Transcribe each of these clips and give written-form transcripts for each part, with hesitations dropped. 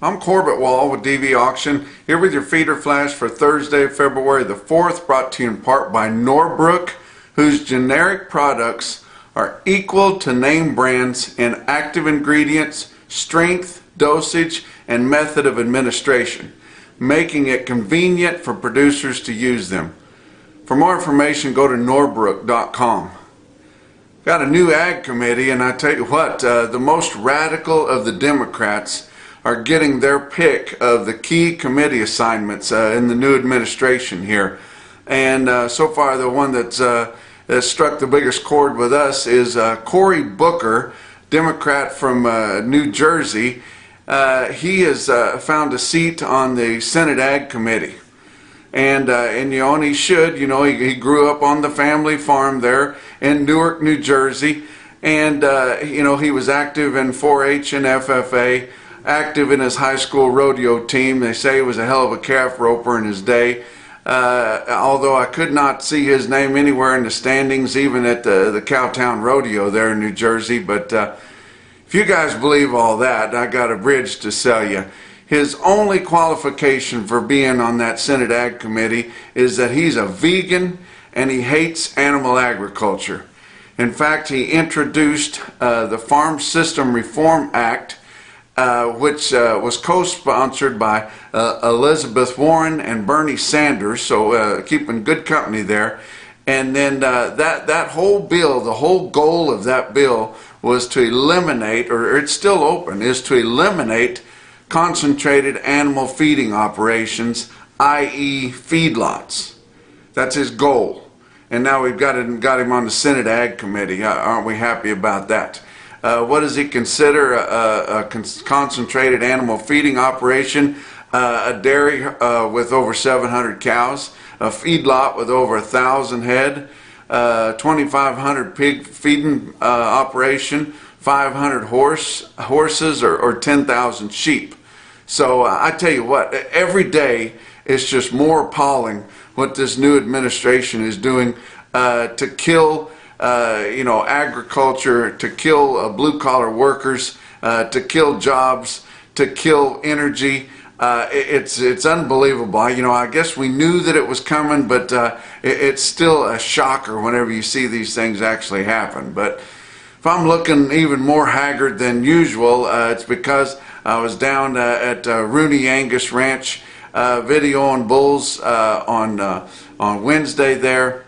I'm Corbett Wall with DV Auction, here with your feeder flash for Thursday, February the 4th, brought to you in part by Norbrook, whose generic products are equal to name brands in active ingredients, strength, dosage, and method of administration, making it convenient for producers to use them. For more information, go to norbrook.com. Got a new ag committee, and I tell you what, the most radical of the Democrats are getting their pick of the key committee assignments in the new administration here. And so far, the one that struck the biggest chord with us is Cory Booker, Democrat from New Jersey. He has found a seat on the Senate Ag Committee. And you know, and he should, you know, he grew up on the family farm there in Newark, New Jersey. And, you know, he was active in 4-H and FFA. Active in his high school rodeo team. They say he was a hell of a calf roper in his day. Although I could not see his name anywhere in the standings, even at the Cowtown Rodeo there in New Jersey. But if you guys believe all that, I got a bridge to sell you. His only qualification for being on that Senate Ag Committee is that he's a vegan and he hates animal agriculture. In fact, he introduced the Farm System Reform Act, which was co-sponsored by Elizabeth Warren and Bernie Sanders, so keeping good company there. And then that whole bill, the whole goal of that bill was to eliminate, or it's still open, is to eliminate concentrated animal feeding operations, i.e. feedlots. That's his goal. And now we've got him on the Senate Ag Committee. Aren't we happy about that? What does he consider a concentrated animal feeding operation? A dairy with over 700 cows, a feedlot with over 1,000 head, 2,500 pig feeding operation, 500 horses, or 10,000 sheep. So I tell you what, every day it's just more appalling what this new administration is doing to kill you know, agriculture, to kill blue-collar workers, to kill jobs, to kill energy. It's unbelievable. You know, I guess we knew that it was coming, but it's still a shocker whenever you see these things actually happen. But if I'm looking even more haggard than usual, it's because I was down at Rooney Angus Ranch videoing bulls on Wednesday there.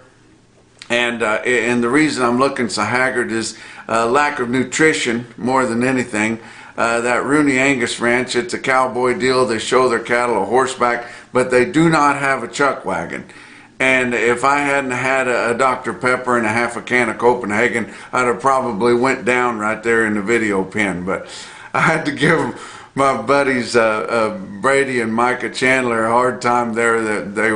And the reason I'm looking so haggard is lack of nutrition more than anything. That Rooney Angus Ranch, it's a cowboy deal. They show their cattle a horseback, but they do not have a chuck wagon. And if I hadn't had a Dr. Pepper and a half a can of Copenhagen, I'd have probably went down right there in the video pen. But I had to give my buddies Brady and Micah Chandler a hard time there. That they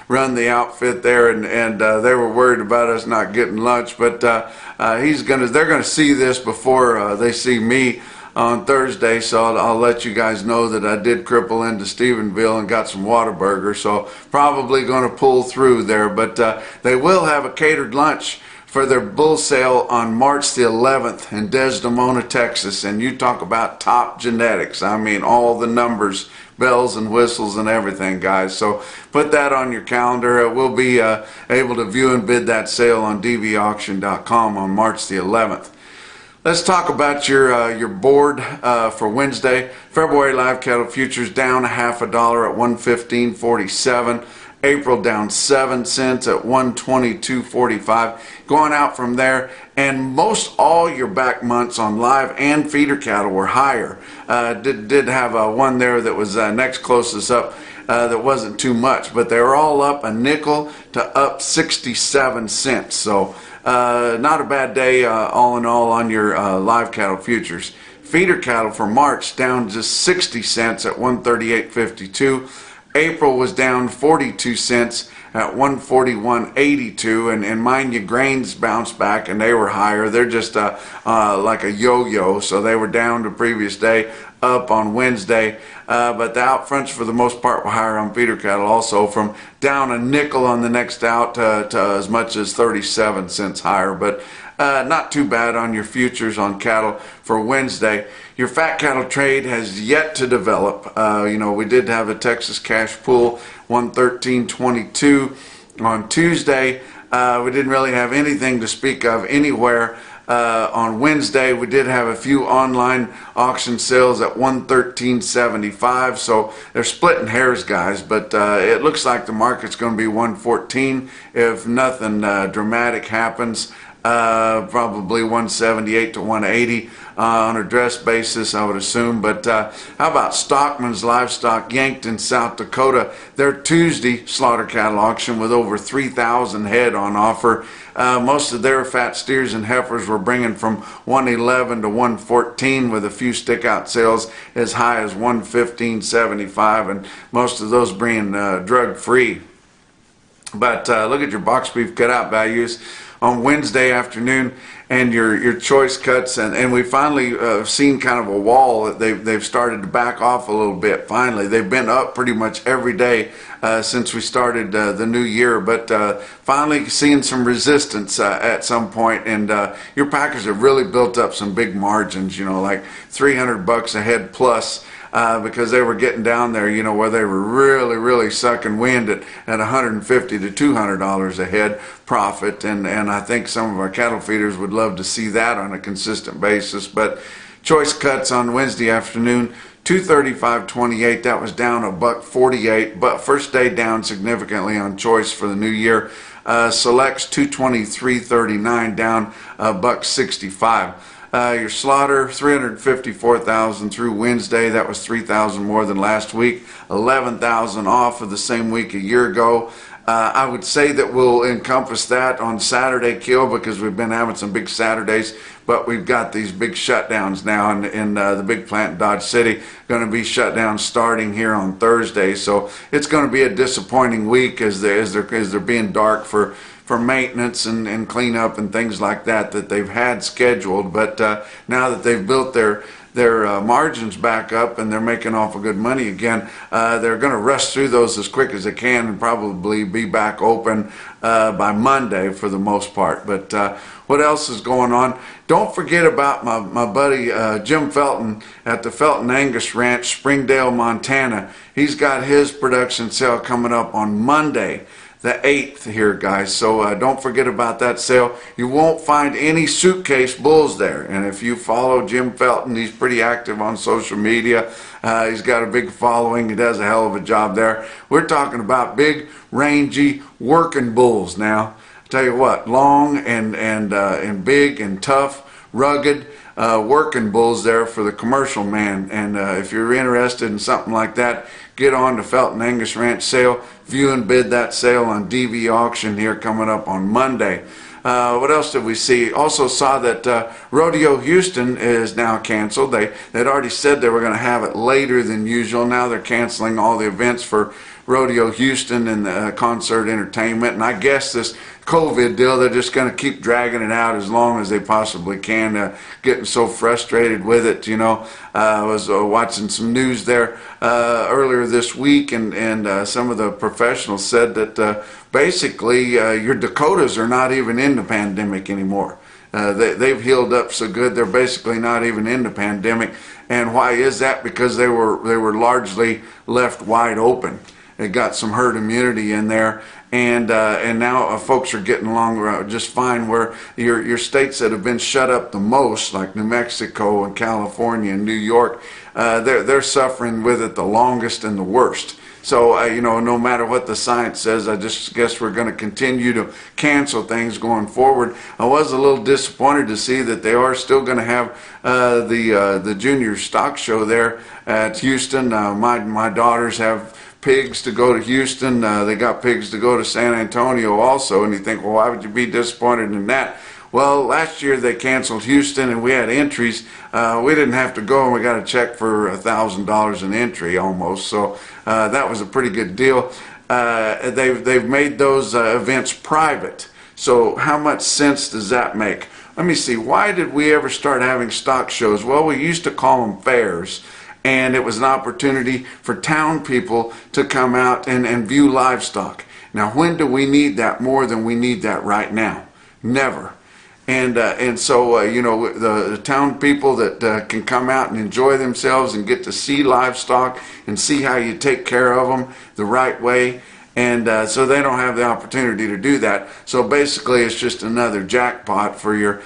run the outfit there, and they were worried about us not getting lunch. But they're gonna see this before they see me on Thursday, so I'll let you guys know that I did cripple into Stephenville and got some Whataburger, so probably going to pull through there. But they will have a catered lunch for their bull sale on March the 11th in Desdemona, Texas. And you talk about top genetics. I mean, all the numbers, bells and whistles and everything, guys. So put that on your calendar. We'll be able to view and bid that sale on dvauction.com on March the 11th. Let's talk about your board for Wednesday. February live cattle futures down $0.50 at 115.47. April down 7 cents at 122.45. Going out from there, and most all your back months on live and feeder cattle were higher. Did have one there that was next closest up that wasn't too much, but they were all up a nickel to up 67 cents. So not a bad day all in all on your live cattle futures. Feeder cattle for March down just 60 cents at 138.52. April was down 42 cents at 141.82, and mind you, grains bounced back and they were higher. They're just like a yo-yo, so they were down the previous day, up on Wednesday. But the out fronts for the most part were higher on feeder cattle, also from down a nickel on the next out to as much as 37 cents higher. But not too bad on your futures on cattle for Wednesday. Your fat cattle trade has yet to develop. We did have a Texas cash pool 113.22 on Tuesday. We didn't really have anything to speak of anywhere. On Wednesday, we did have a few online auction sales at 113.75, so they're splitting hairs, guys, but it looks like the market's going to be 114 if nothing dramatic happens. Probably 178 to 180 on a dress basis, I would assume. But how about Stockman's Livestock, Yankton, South Dakota? Their Tuesday slaughter cattle auction with over 3,000 head on offer. Most of their fat steers and heifers were bringing from 111 to 114, with a few stick out sales as high as 115.75, and most of those being drug free. But look at your box beef cutout values on Wednesday afternoon and your choice cuts, and we finally seen kind of a wall that they've started to back off a little bit. Finally, they've been up pretty much every day since we started the new year, but finally seeing some resistance at some point, and your packers have really built up some big margins, like $300 a head plus. Because they were getting down there, where they were really sucking wind at $150 to $200 a head profit, and I think some of our cattle feeders would love to see that on a consistent basis. But choice cuts on Wednesday afternoon, 235.28. That was down $1.48, but first day down significantly on choice for the new year. Selects 223.39, down $1.65. Your slaughter, 354,000 through Wednesday. That was 3,000 more than last week, 11,000 off of the same week a year ago. I would say that we'll encompass that on Saturday kill, because we've been having some big Saturdays, but we've got these big shutdowns now in the big plant in Dodge City. Going to be shut down starting here on Thursday, so it's going to be a disappointing week as they're being dark for maintenance and cleanup and things like that they've had scheduled. But now that they've built their margins back up and they're making awful good money again, they're going to rush through those as quick as they can and probably be back open by Monday for the most part. But what else is going on? Don't forget about my buddy Jim Felton at the Felton Angus Ranch, Springdale, Montana. He's got his production sale coming up on Monday, the 8th here, guys, so don't forget about that sale. You won't find any suitcase bulls there, and if you follow Jim Felton, he's pretty active on social media. He's got a big following. He does a hell of a job there. We're talking about big, rangy, working bulls now. I tell you what, long and big and tough, rugged, working bulls there for the commercial man. And if you're interested in something like that, get on the Felton Angus Ranch sale. View and bid that sale on DV auction here coming up on Monday. What else did we see? Also saw that Rodeo Houston is now canceled. They'd already said they were going to have it later than usual. Now they're canceling all the events for Rodeo Houston and the concert entertainment. And I guess this COVID deal, they're just going to keep dragging it out as long as they possibly can, getting so frustrated with it. I was watching some news there earlier this week, and some of the professionals said that basically your Dakotas are not even in the pandemic anymore. They've healed up so good, they're basically not even in the pandemic. And why is that? Because they were largely left wide open. It got some herd immunity in there, and now folks are getting along just fine. Where your states that have been shut up the most, like New Mexico and California and New York, they're suffering with it the longest and the worst. So no matter what the science says, I just guess we're going to continue to cancel things going forward. I was a little disappointed to see that they are still going to have the junior stock show there at Houston. My daughters have pigs to go to Houston. They got pigs to go to San Antonio also, and you think, well, why would you be disappointed in that? Well, last year they canceled Houston and we had entries. We didn't have to go, and we got a check for $1,000 an entry almost, so that was a pretty good deal. They've made those events private, so how much sense does that make? Let me see, why did we ever start having stock shows? Well, we used to call them fairs, and it was an opportunity for town people to come out and view livestock. Now, when do we need that more than we need that right now? Never. And so you know, the town people that can come out and enjoy themselves and get to see livestock and see how you take care of them the right way. And so they don't have the opportunity to do that. So basically it's just another jackpot for your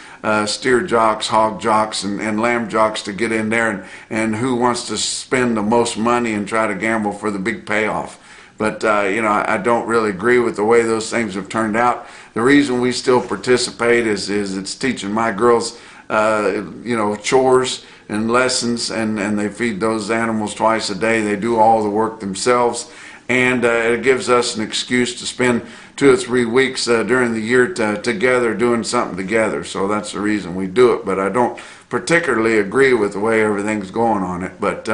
steer jocks, hog jocks, and lamb jocks to get in there, and who wants to spend the most money and try to gamble for the big payoff. But you know, I don't really agree with the way those things have turned out. The reason we still participate is it's teaching my girls you know, chores and lessons, and they feed those animals twice a day. They do all the work themselves. And it gives us an excuse to spend 2 or 3 weeks during the year together doing something together. So that's the reason we do it. But I don't particularly agree with the way everything's going on it. But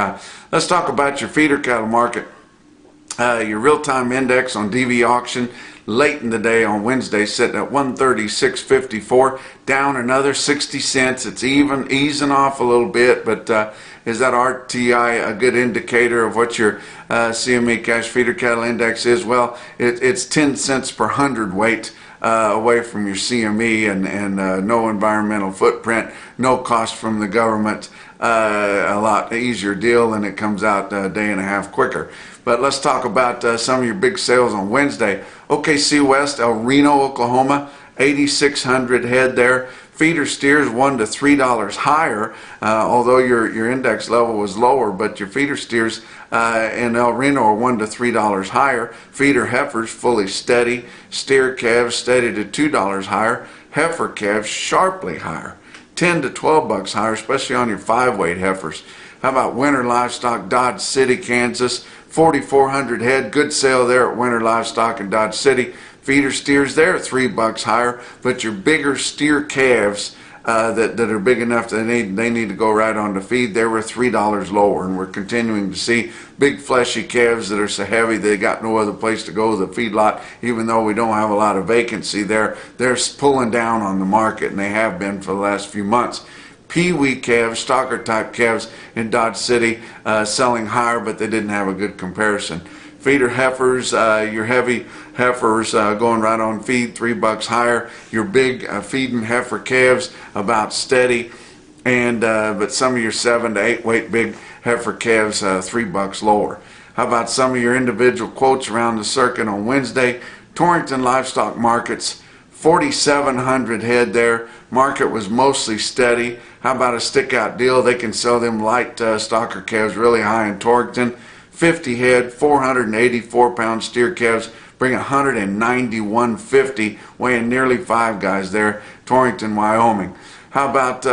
let's talk about your feeder cattle market. Your real-time index on DV auction late in the day on Wednesday sitting at 136.54, down another 60 cents. It's easing off a little bit, but is that RTI a good indicator of what your CME cash feeder cattle index is? Well, it's 10 cents per hundredweight away from your CME, and no environmental footprint, no cost from the government, a lot easier deal, and it comes out a day and a half quicker. But let's talk about some of your big sales on Wednesday. OKC West, El Reno, Oklahoma, 8,600 head there. Feeder steers $1 to $3 higher, although your index level was lower, but your feeder steers in El Reno are $1 to $3 higher. Feeder heifers fully steady. Steer calves steady to $2 higher. Heifer calves sharply higher, 10 to 12 bucks higher, especially on your 5-weight heifers. How about Winter Livestock, Dodge City, Kansas, 4,400 head. Good sale there at Winter Livestock in Dodge City. Feeder steers there at $3 higher, but your bigger steer calves that are big enough that they need to go right on to feed, they were $3 lower, and we're continuing to see big fleshy calves that are so heavy they got no other place to go. The feedlot, even though we don't have a lot of vacancy there, they're pulling down on the market, and they have been for the last few months. Pee-wee calves, stalker type calves in Dodge City selling higher, but they didn't have a good comparison. Feeder heifers, your heavy heifers going right on feed, $3 higher. Your big feeding heifer calves about steady, and but some of your 7 to 8 weight big heifer calves $3 lower. How about some of your individual quotes around the circuit on Wednesday? Torrington Livestock Markets, 4,700 head there. Market was mostly steady. How about a stick out deal? They can sell them light stalker calves really high in Torrington. 50 head, 484 pound steer calves bring 191.50, weighing nearly 5 guys there, Torrington, Wyoming. How about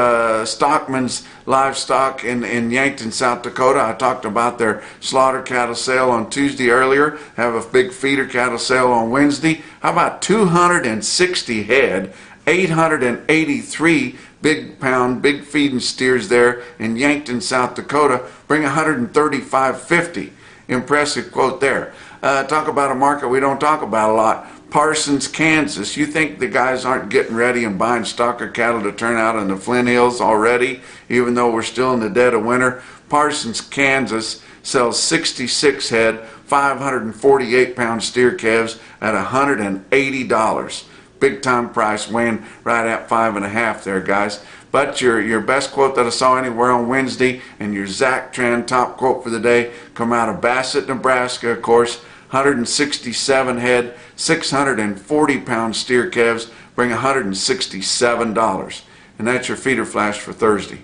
Stockman's Livestock in Yankton, South Dakota? I talked about their slaughter cattle sale on Tuesday earlier. Have a big feeder cattle sale on Wednesday. How about 260 head, 883 big pound, big feeding steers there in Yankton, South Dakota, bring 135.50. Impressive quote there. Talk about a market we don't talk about a lot. Parsons, Kansas. You think the guys aren't getting ready and buying stalker cattle to turn out in the Flint Hills already, even though we're still in the dead of winter? Parsons, Kansas sells 66 head, 548 pound steer calves at $180. Big time price, weighing right at 5.5 there, guys. But your best quote that I saw anywhere on Wednesday, and your Zach Tran top quote for the day, come out of Bassett, Nebraska, of course. 167 head, 640 pound steer calves bring $167. And that's your feeder flash for Thursday.